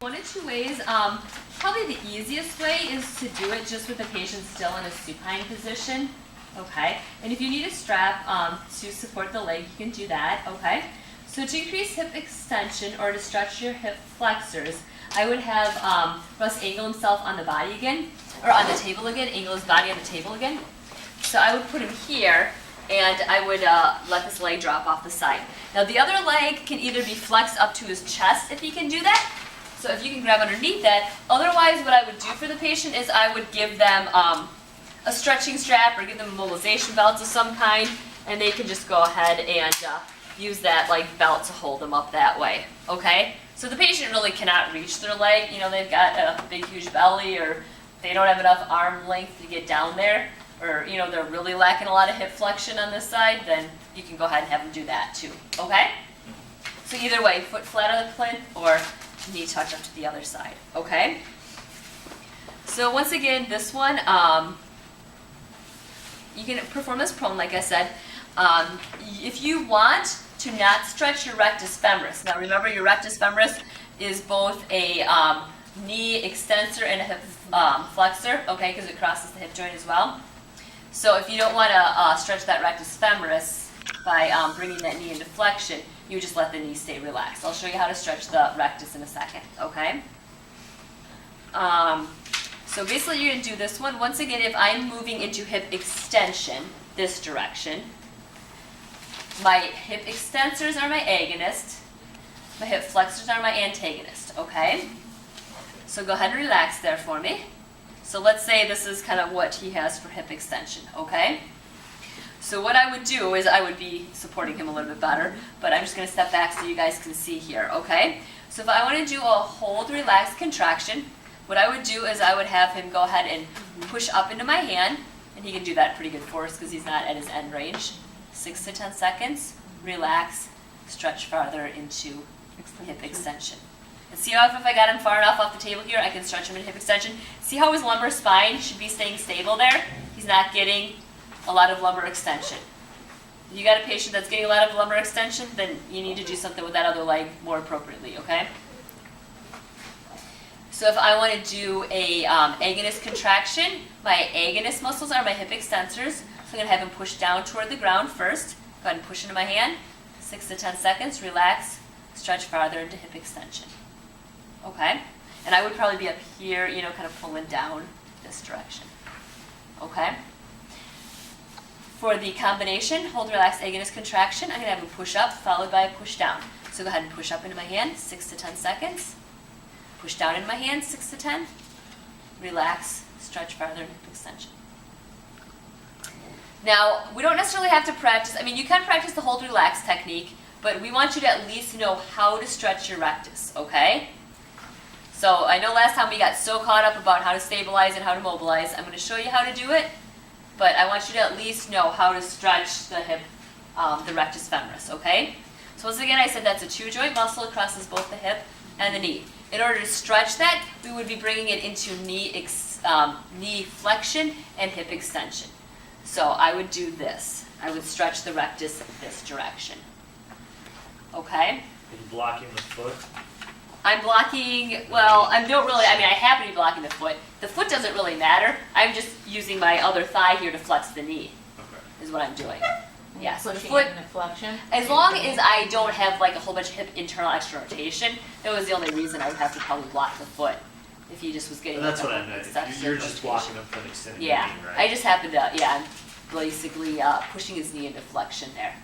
One of two ways. Probably the easiest way is to do it just with the patient still in a supine position. Okay, and if you need a strap to support the leg, you can do that. Okay, so to increase hip extension or to stretch your hip flexors, I would have Russ angle himself on the body again, or on the table again, angle his body on the table again. So I would put him here, and I would let this leg drop off the side. Now the other leg can either be flexed up to his chest if he can do that. So if you can grab underneath that. Otherwise, what I would do for the patient is I would give them a stretching strap or give them mobilization belts of some kind, and they can just go ahead and use that like belt to hold them up that way. Okay? So the patient really cannot reach their leg. You know, they've got a big, huge belly, or they don't have enough arm length to get down there, or you know, they're really lacking a lot of hip flexion on this side. Then you can go ahead and have them do that too. Okay? So either way, foot flat on the plinth or knee touch up to the other side, okay? So once again, this one, you can perform this prone, like I said. If you want to not stretch your rectus femoris, now remember your rectus femoris is both a knee extensor and a hip flexor, okay, because it crosses the hip joint as well. So if you don't want to stretch that rectus femoris by bringing that knee into flexion, you just let the knee stay relaxed. I'll show you how to stretch the rectus in a second, okay? So basically you're going to do this one. Once again, if I'm moving into hip extension, this direction, my hip extensors are my agonist, my hip flexors are my antagonist, okay? So go ahead and relax there for me. So let's say this is kind of what he has for hip extension, okay? So what I would do is I would be supporting him a little bit better, but I'm just going to step back so you guys can see here, okay? So if I want to do a hold, relax, contraction, what I would do is I would have him go ahead and push up into my hand, and he can do that pretty good force because he's not at his end range. 6 to 10 seconds, relax, stretch farther into hip extension. And see how if I got him far enough off the table here, I can stretch him in hip extension. See how his lumbar spine should be staying stable there? He's not getting a lot of lumbar extension. If you got a patient that's getting a lot of lumbar extension, then you need to do something with that other leg more appropriately, okay? So if I want to do a agonist contraction, my agonist muscles are my hip extensors. So I'm going to have him push down toward the ground first. Go ahead and push into my hand. 6 to 10 seconds, relax, stretch farther into hip extension. Okay? And I would probably be up here, you know, kind of pulling down this direction. Okay? For the combination, hold, relax, agonist, contraction, I'm going to have him push up followed by a push down. So go ahead and push up into my hand, 6 to 10 seconds. Push down into my hand, 6 to 10. Relax, stretch farther in hip extension. Now, we don't necessarily have to practice, I mean, you can practice the hold, relax technique, but we want you to at least know how to stretch your rectus, okay? So I know last time we got so caught up about how to stabilize and how to mobilize. I'm going to show you how to do it. But I want you to at least know how to stretch the hip, the rectus femoris, okay? So once again, I said that's a 2-joint muscle. It crosses both the hip and the knee. In order to stretch that, we would be bringing it into knee flexion and hip extension. So I would do this. I would stretch the rectus this direction, okay? Are you blocking the foot? I'm blocking, well, I happen to be blocking the foot. The foot doesn't really matter. I'm just using my other thigh here to flex the knee, Okay. is what I'm doing. Yeah, so the Pushing foot, it in the flexion. as long as I don't have like a whole bunch of hip internal external rotation, that was the only reason I would have to probably block the foot if he just was getting And that's like what a I meant. extension You're just rotation. blocking him from extending Yeah, the knee, right? I just happened to, I'm basically pushing his knee into flexion there.